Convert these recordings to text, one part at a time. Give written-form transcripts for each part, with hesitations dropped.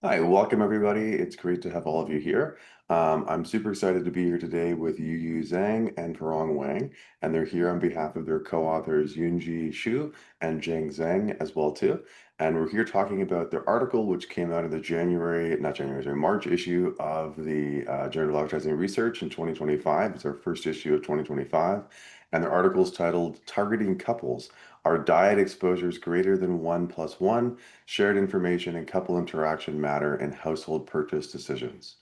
Hi, welcome everybody. It's great to have all of you here. I'm super excited to be here today with Yueyue Zhang and Furong Wang, and they're here on behalf of their co-authors Yunji Xu and Zheng Zhang as well too. And we're here talking about their article, which came out in the March issue of the Journal of Advertising Research in 2025. It's our first issue of 2025, and their article is titled "Targeting Couples: Are Dyad Exposures Greater than 1+1? Shared information and couple interaction matter in household purchase decisions."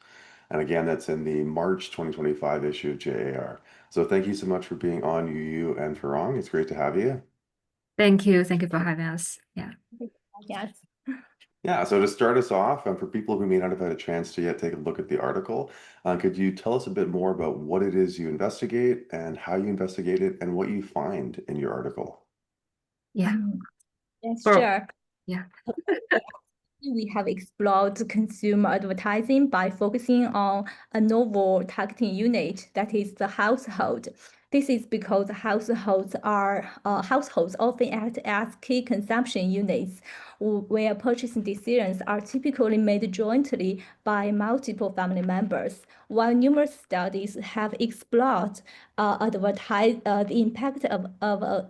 And again, that's in the March 2025 issue of JAR. So thank you so much for being on, Yueyue and Furong. It's great to have you. Thank you. Thank you for having us. Yeah. Yes. Yeah, so to start us off, for people who may not have had a chance to yet take a look at the article, could you tell us a bit more about what it is you investigate and how you investigate it and what you find in your article? Yeah. Yes, Sure. sure. Yeah. We have explored consumer advertising by focusing on a novel targeting unit, that is the household. This is because households often act as key consumption units, where purchasing decisions are typically made jointly by multiple family members. While numerous studies have explored the impact of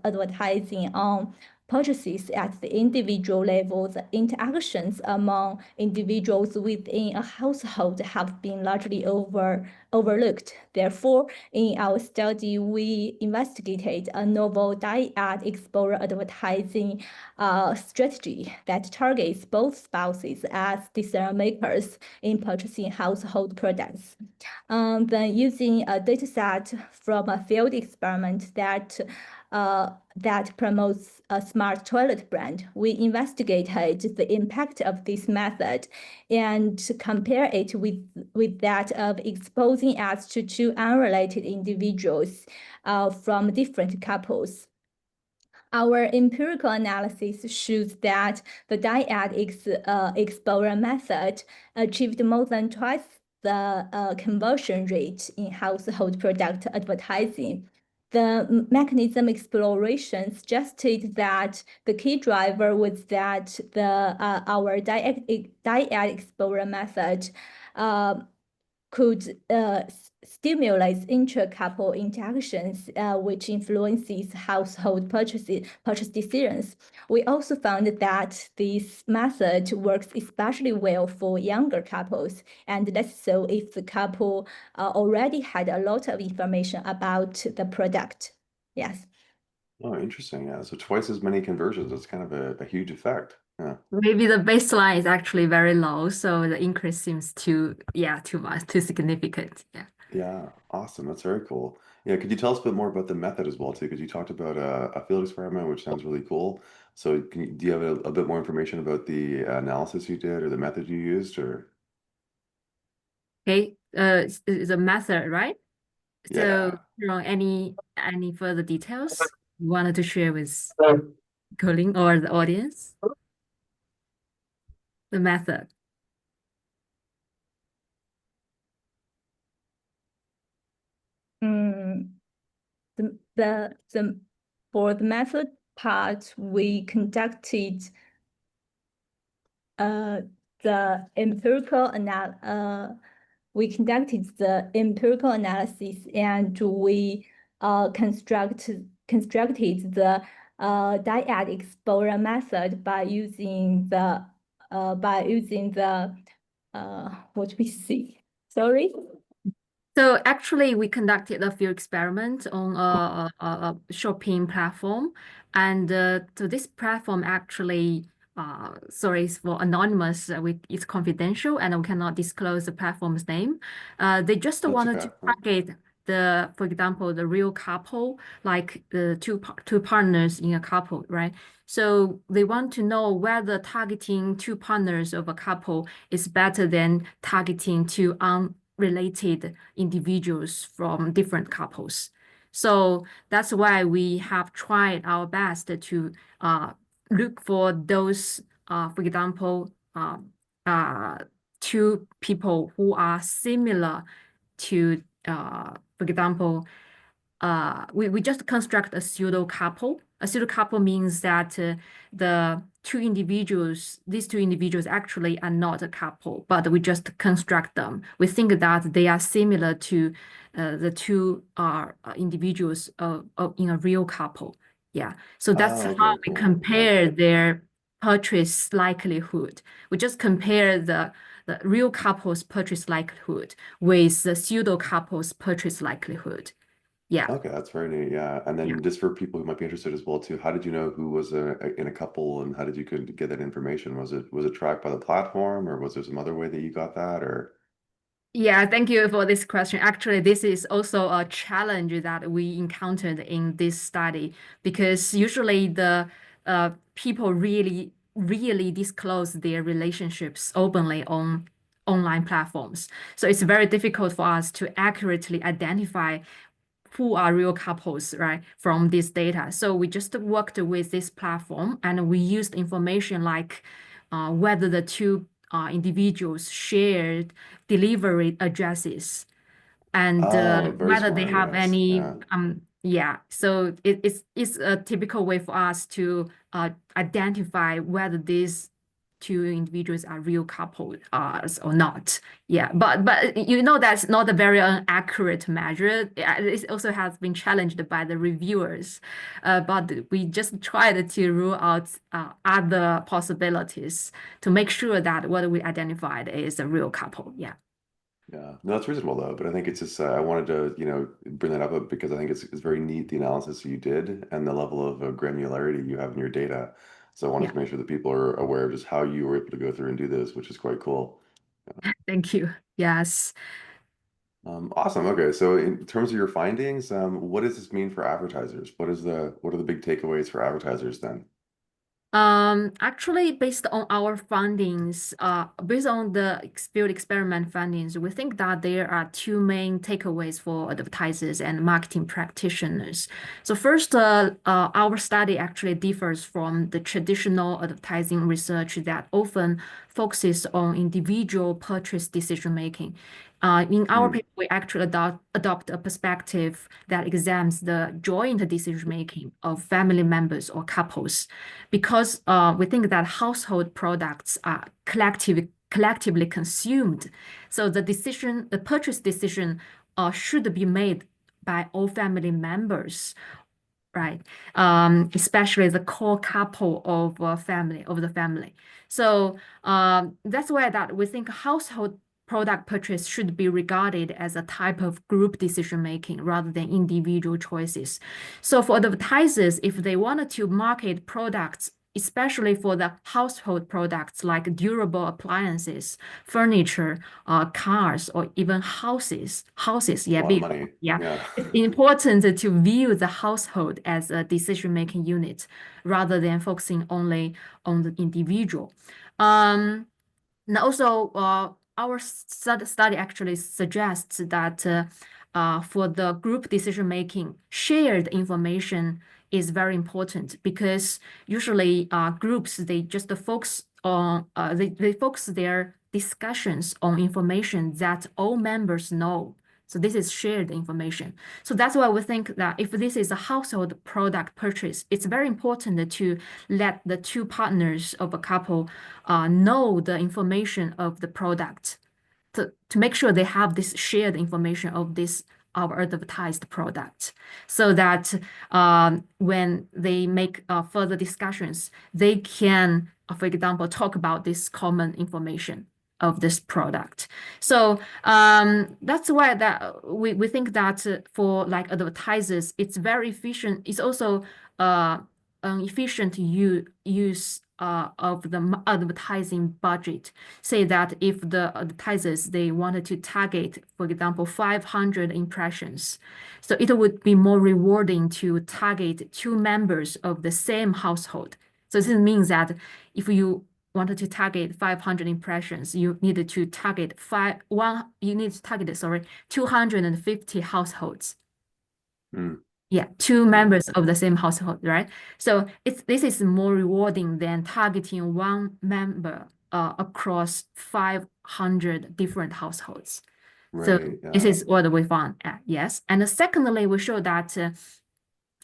advertising on purchases at the individual level, the interactions among individuals within a household have been largely overlooked. Therefore, in our study, we investigated a novel dyad explorer advertising strategy that targets both spouses as decision makers in purchasing household products. Then using a dataset from a field experiment that promotes a smart toilet brand, we investigated the impact of this method and compare it with that of exposing ads to two unrelated individuals from different couples. Our empirical analysis shows that the dyad exposure method achieved more than twice the conversion rate in household product advertising. The mechanism exploration suggested that the key driver was that our dyad exposure method could stimulate intra-couple interactions, which influences household purchase decisions. We also found that this method works especially well for younger couples, and that's so if the couple already had a lot of information about the product. Yes. Oh, interesting. Yeah, so twice as many conversions. That's kind of a huge effect. Yeah. Maybe the baseline is actually very low, so the increase seems too much, too significant. Yeah. Yeah, awesome. That's very cool. Yeah, could you tell us a bit more about the method as well too? Because you talked about a field experiment, which sounds really cool. So do you have a bit more information about the analysis you did or the method you used or? Okay. It's a method, right? Yeah. So, any further details you wanted to share with Colin or the audience? The method. For the method part, we conducted the empirical analysis, and we constructed the dyad exposure method by using the what we see. Sorry. So actually, we conducted a few experiments on a shopping platform, and so this platform actually, sorry, it's for anonymous. It's confidential, and we cannot disclose the platform's name. They just That's wanted okay. to target for example, the real couple, like the two partners in a couple, right? So they want to know whether targeting two partners of a couple is better than targeting two related individuals from different couples. So that's why we have tried our best to look for those, for example, two people who are similar to, for example, we just construct a pseudo couple. A pseudo couple means that the these two individuals actually are not a couple, but we just construct them. We think that they are similar to the two individuals in a real couple. Yeah. So that's Oh, how okay, we cool. Yeah. compare their purchase likelihood. We just compare the real couple's purchase likelihood with the pseudo couple's purchase likelihood. Yeah. Okay, that's very neat. Yeah. And Yeah. then just for people who might be interested as well too, how did you know who was in a couple and how did you could get that information? Was it tracked by the platform or was there some other way that you got that or? Yeah, thank you for this question. Actually, this is also a challenge that we encountered in this study because usually the people really disclose their relationships openly on online platforms. So it's very difficult for us to accurately identify who are real couples, right, from this data. So we just worked with this platform and we used information like whether the two individuals shared delivery addresses and Oh, very whether they smart. have Yes. any Yeah. yeah, so it's a typical way for us to identify whether these two individuals are real couple or not. Yeah, but you know that's not a very accurate measure. It also has been challenged by the reviewers, but we just tried to rule out other possibilities to make sure that what we identified is a real couple. Yeah. Yeah, no, that's reasonable though. But I think it's just I wanted to, bring that up because I think it's very neat the analysis you did and the level of granularity you have in your data. So I wanted Yeah. to make sure that people are aware of just how you were able to go through and do this, which is quite cool. Thank you. Yes. Awesome. Okay, so in terms of your findings, what does this mean for advertisers? What are the big takeaways for advertisers then? Actually, based on our findings, based on the field experiment findings, we think that there are two main takeaways for advertisers and marketing practitioners. So first, our study actually differs from the traditional advertising research that often focuses on individual purchase decision making. In our Hmm. paper, we actually adopt a perspective that examines the joint decision making of family members or couples because we think that household products are collectively consumed. So the purchase decision should be made by all family members, right? Especially the core couple of the family. So that's why that we think household product purchase should be regarded as a type of group decision making rather than individual choices. So for advertisers, if they wanted to market products, especially for the household products like durable appliances, furniture, cars, or even houses, A yeah, lot of big, money. yeah. Yeah. It's important to view the household as a decision-making unit rather than focusing only on the individual. And also, our study actually suggests that for the group decision making, shared information is very important because usually groups they just focus on they focus their discussions on information that all members know. So this is shared information. So that's why we think that if this is a household product purchase, it's very important to let the two partners of a couple know the information of the product to make sure they have this shared information of this our advertised product so that when they make further discussions, they can, for example, talk about this common information of this product. So that's why that we think that for like advertisers, it's very efficient. It's also an efficient use of the advertising budget. Say that if the advertisers they wanted to target, for example, 500 impressions, so it would be more rewarding to target two members of the same household. So this means that if you wanted to target 500 impressions, you needed to target 250 households. Hmm. Yeah, two Yeah. members of the same household, right? So this is more rewarding than targeting one member across 500 different households. So Right. this Yeah. is what we found. Yes, and secondly, we show that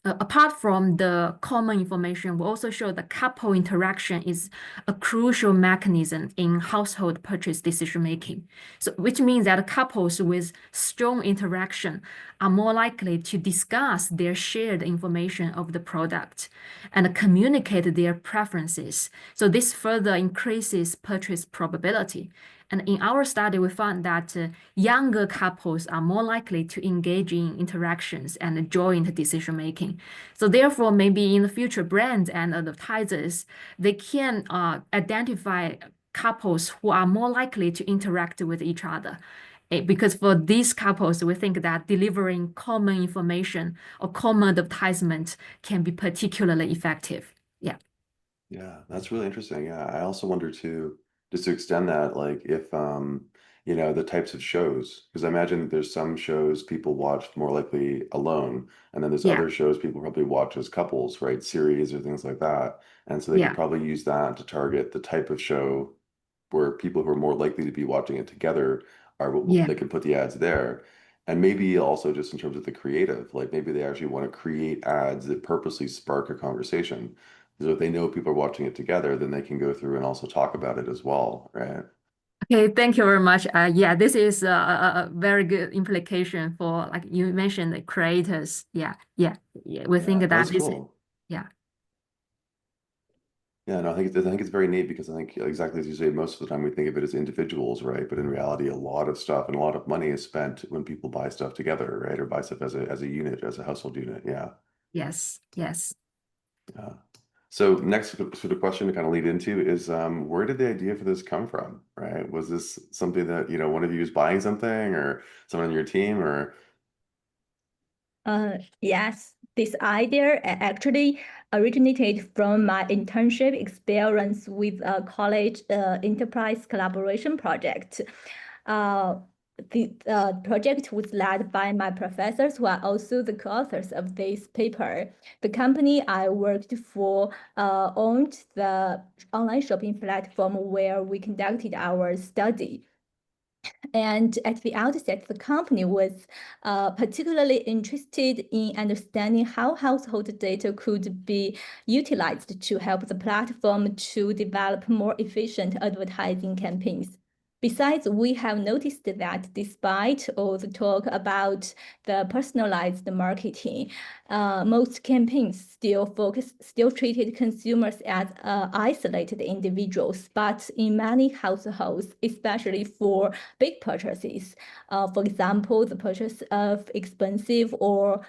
apart from the common information, we also show the couple interaction is a crucial mechanism in household purchase decision making. So, which means that couples with strong interaction are more likely to discuss their shared information of the product and communicate their preferences. So, this further increases purchase probability. And in our study, we found that younger couples are more likely to engage in interactions and joint decision making. So therefore, maybe in the future, brands and advertisers, they can identify couples who are more likely to interact with each other. Because for these couples, we think that delivering common information or common advertisement can be particularly effective. Yeah. Yeah, that's really interesting. Yeah, I also wonder too, just to extend that, like if the types of shows, because I imagine that there's some shows people watch more likely alone, and then there's Yeah. other shows people probably watch as couples, right? Series or things like that. And so they could Yeah. probably use that to target the type of show where people who are more likely to be watching it together Yeah. they can put the ads there. And maybe also just in terms of the creative, like maybe they actually want to create ads that purposely spark a conversation. So if they know people are watching it together, then they can go through and also talk about it as well, right? Okay, thank you very much. Yeah, this is a very good implication for, like you mentioned, the creators. Yeah. We think Yeah, that that's this is, cool. yeah. Yeah, no, I think it's very neat because I think exactly as you say, most of the time we think of it as individuals, right? But in reality, a lot of stuff and a lot of money is spent when people buy stuff together, right? Or buy stuff as a unit, as a household unit. Yeah. Yes. Yeah. So next sort of question to kind of lead into is where did the idea for this come from, right? Was this something that, one of you is buying something or someone on your team or Yes, this idea actually originated from my internship experience with a college enterprise collaboration project. The project was led by my professors who are also the co-authors of this paper. The company I worked for owned the online shopping platform where we conducted our study. And at the outset, the company was particularly interested in understanding how household data could be utilized to help the platform to develop more efficient advertising campaigns. Besides, we have noticed that despite all the talk about the personalized marketing, most campaigns still treated consumers as isolated individuals. But in many households, especially for big purchases, for example, the purchase of expensive or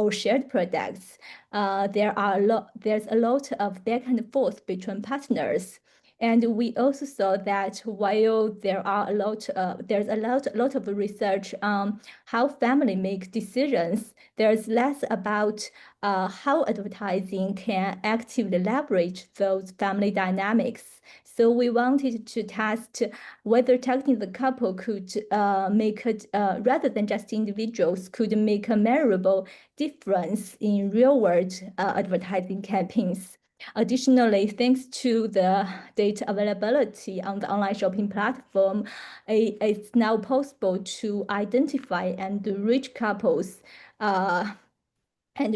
shared products, there's a lot of back and forth between partners. And we also saw that while there's a lot of research on how family make decisions, there's less about how advertising can actively leverage those family dynamics. So we wanted to test whether targeting the couple could rather than just individuals, could make a measurable difference in real-world advertising campaigns. Additionally, thanks to the data availability on the online shopping platform, it's now possible to identify and reach couples and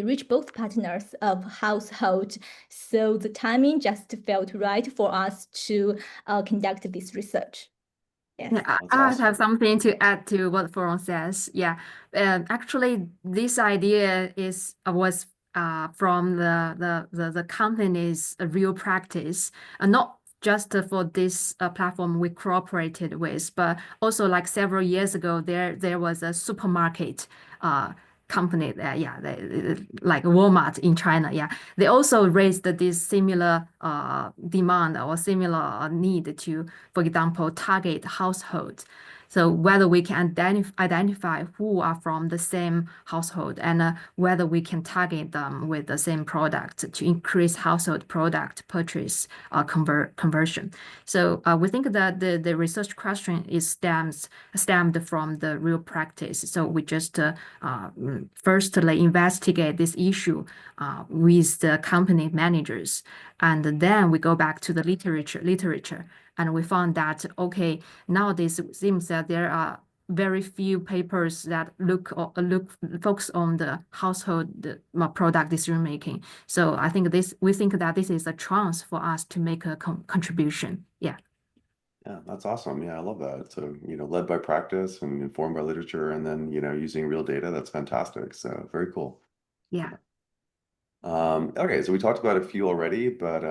reach both partners of household. So the timing just felt right for us to conduct this research. Yes. Yeah, That's I awesome. have something to add to what Furong says. Yeah, actually, this idea was from the company's real practice, not just for this platform we cooperated with, but also like several years ago, there was a supermarket company that like Walmart in China. Yeah, they also raised this similar demand or similar need to, for example, target households. So whether we can identify who are from the same household and whether we can target them with the same product to increase household product purchase conversion. So we think that the research question is stemmed from the real practice. So we just firstly investigate this issue with the company managers, and then we go back to the literature, and we found that okay, nowadays it seems that there are very few papers that look focus on the household product decision making. So I think we think that this is a chance for us to make a contribution. Yeah. Yeah, that's awesome. Yeah, I love that. So, led by practice and informed by literature, and then, using real data. That's fantastic. So very cool. Yeah. Okay, so we talked about a few already, but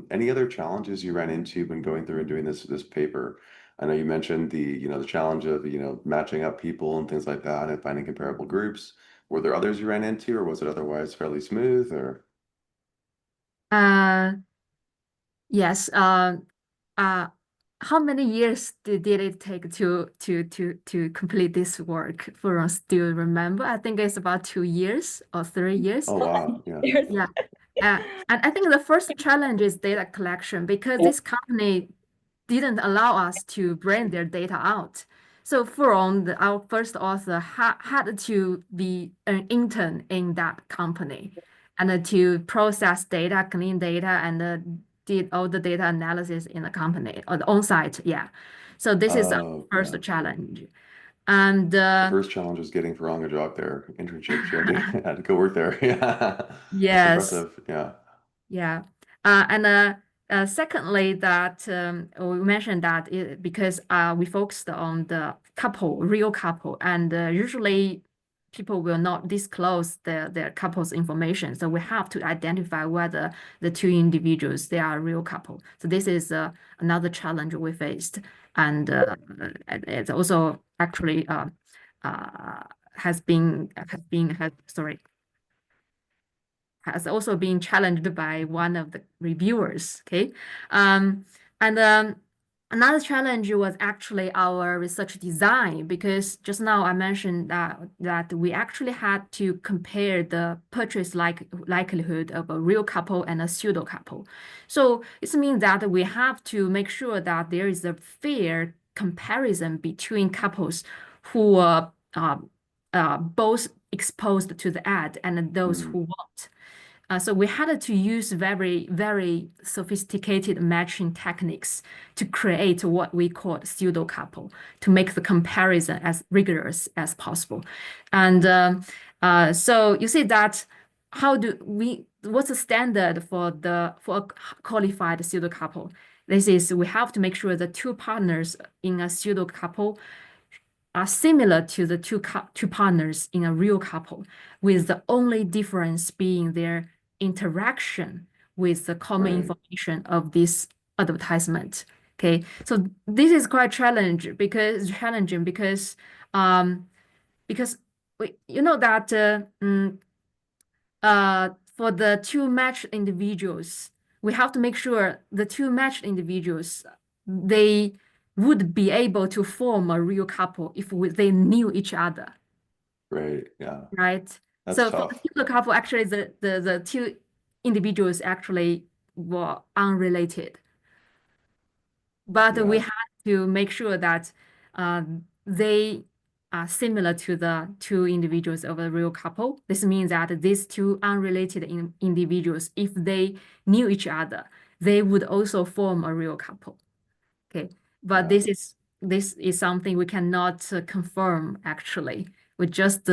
any other challenges you ran into when going through and doing this paper? I know you mentioned the challenge of matching up people and things like that and finding comparable groups. Were there others you ran into, or was it otherwise fairly smooth? Or Yes. How many years did it take to complete this work? For still remember, I think it's about 2 years or 3 years. oh wow, yeah, Yeah. And I think the first challenge is data collection because this company didn't allow us to bring their data out. So Furong, our first author, had to be an intern in that company and to process data, clean data, and did all the data analysis in the company or the on-site. Yeah. So this is our oh first yeah. challenge. And The first challenge was getting Furong a job there, internship. She had to go work there. Yeah, that's yes. impressive. Yeah. Yeah. Secondly, that we mentioned that because we focused on the couple, real couple, and usually people will not disclose their couple's information. So we have to identify whether the two individuals, they are a real couple. So this is another challenge we faced. And it's also actually has also been challenged by one of the reviewers. Okay. And another challenge was actually our research design, because just now I mentioned that we actually had to compare the purchase likelihood of a real couple and a pseudo couple. So this means that we have to make sure that there is a fair comparison between couples who are both exposed to the ad and those who won't. So we had to use very, very sophisticated matching techniques to create what we call pseudo couple, to make the comparison as rigorous as possible. And so you see that what's the standard for a qualified pseudo couple? This is, we have to make sure the two partners in a pseudo couple are similar to the two partners in a real couple, with the only difference being their interaction with the common information of this advertisement. Okay, so this is quite challenging because you know that for the two matched individuals, we have to make sure the two matched individuals, they would be able to form a real couple if they knew each other. Right. Yeah. Right. That's So tough. for the pseudo couple, actually the two individuals actually were unrelated. But we Yeah. had to make sure that they are similar to the two individuals of a real couple. This means that these two unrelated individuals, if they knew each other, they would also form a real couple. Okay, but Yeah. this is something we cannot confirm actually. We just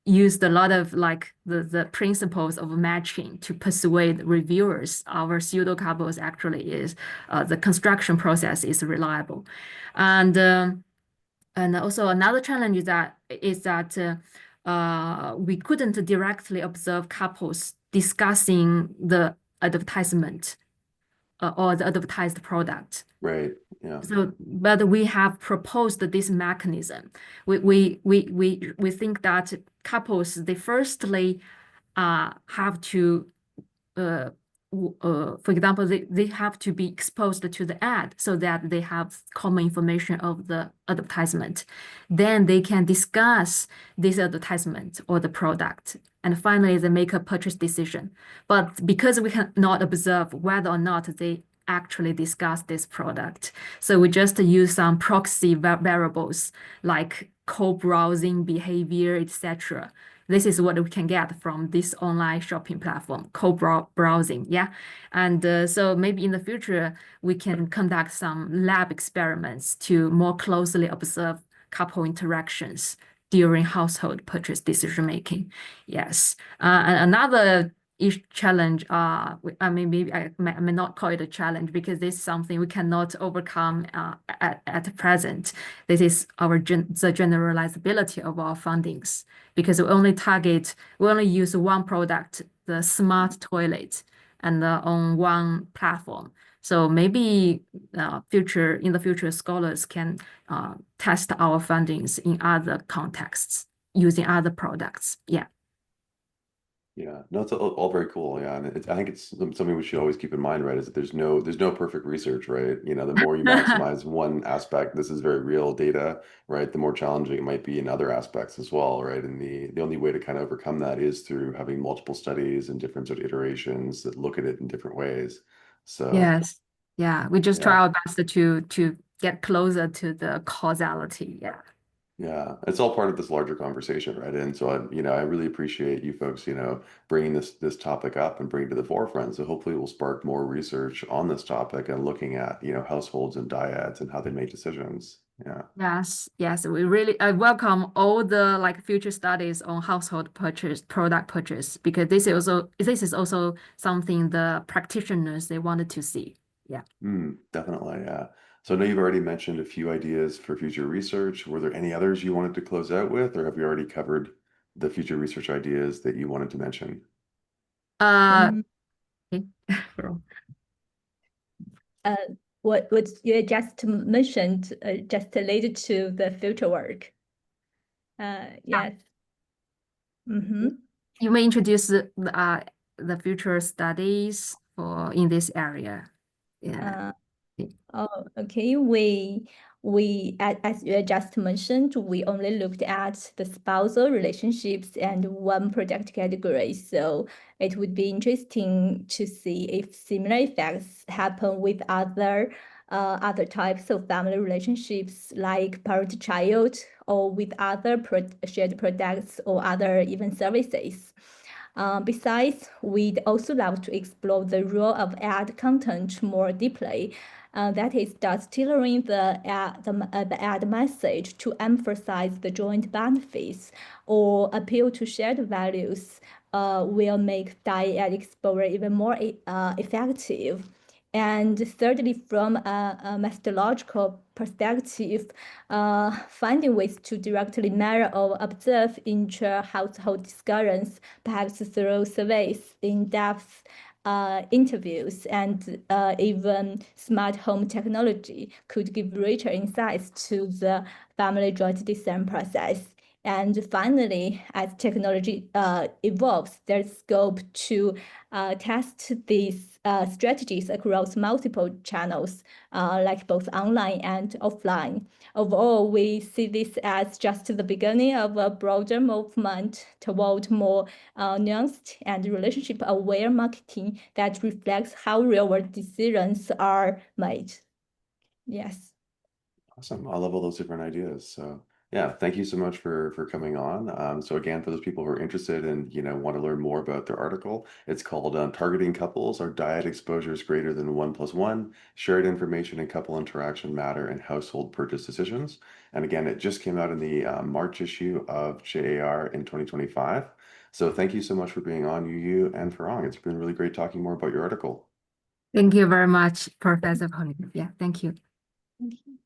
used a lot of like the principles of matching to persuade reviewers our pseudo couples actually is the construction process is reliable. And also another challenge is that we couldn't directly observe couples discussing the advertisement or the advertised product. Right. Yeah. So, but we have proposed this mechanism. We think that couples, they firstly have to for example, they have to be exposed to the ad so that they have common information of the advertisement. Then they can discuss this advertisement or the product. And finally, they make a purchase decision. But because we cannot observe whether or not they actually discuss this product, so we just use some proxy variables like co-browsing behavior, etc. This is what we can get from this online shopping platform, co-browsing, yeah. And so maybe in the future, we can conduct some lab experiments to more closely observe couple interactions during household purchase decision making. Yes. And another challenge, I mean, maybe I may not call it a challenge because this is something we cannot overcome at present. This is the generalizability of our fundings, because we only use one product, the smart toilet, and on one platform. So maybe in the future, scholars can test our fundings in other contexts using other products. Yeah. Yeah, no, it's all very cool. Yeah, and I think it's something we should always keep in mind, right? Is that there's no perfect research, right? You know, the more you maximize one aspect, this is very real data, right? The more challenging it might be in other aspects as well, right? And the only way to kind of overcome that is through having multiple studies and different sort of iterations that look at it in different ways. So Yes. Yeah. We just try yeah. our best to get closer to the causality. Yeah. Yeah, it's all part of this larger conversation, right? And so I really appreciate you folks, bringing this topic up and bringing it to the forefront. So hopefully it will spark more research on this topic and looking at, households and dyads and how they make decisions. Yeah. Yes. We really welcome all the future studies on household product purchase, because this is also something the practitioners they wanted to see. Yeah. Definitely, yeah. So I know you've already mentioned a few ideas for future research. Were there any others you wanted to close out with, or have you already covered the future research ideas that you wanted to mention? Okay. What you just mentioned just related to the future work. Yes. You may introduce the future studies in this area. Yeah. Oh, okay. As you just mentioned, we only looked at the spousal relationships and one product category. So it would be interesting to see if similar effects happen with other types of family relationships, like parent-child, or with other shared products or other even services. Besides, we'd also love to explore the role of ad content more deeply. That is, does tailoring the ad message to emphasize the joint benefits or appeal to shared values will make dyadic exposure even more effective. And thirdly, from a methodological perspective, finding ways to directly measure or observe intra-household discussions, perhaps through surveys, in-depth interviews, and even smart home technology could give richer insights to the family joint decision process. And finally, as technology evolves, there's scope to test these strategies across multiple channels, like both online and offline. Overall, we see this as just the beginning of a broader movement toward more nuanced and relationship-aware marketing that reflects how real-world decisions are made. Yes. Awesome. I love all those different ideas. So yeah, thank you so much for coming on. So again, for those people who are interested and want to learn more about their article, it's called Targeting Couples Are Dyad Exposures Greater Than 1+1? Shared Information and Couple Interaction Matter in Household Purchase Decisions. And again, it just came out in the March issue of JAR in 2025. So thank you so much for being on, Yueyue and Furong. It's been really great talking more about your article. Thank you very much, Professor Pony. Yeah, thank you. Thank you.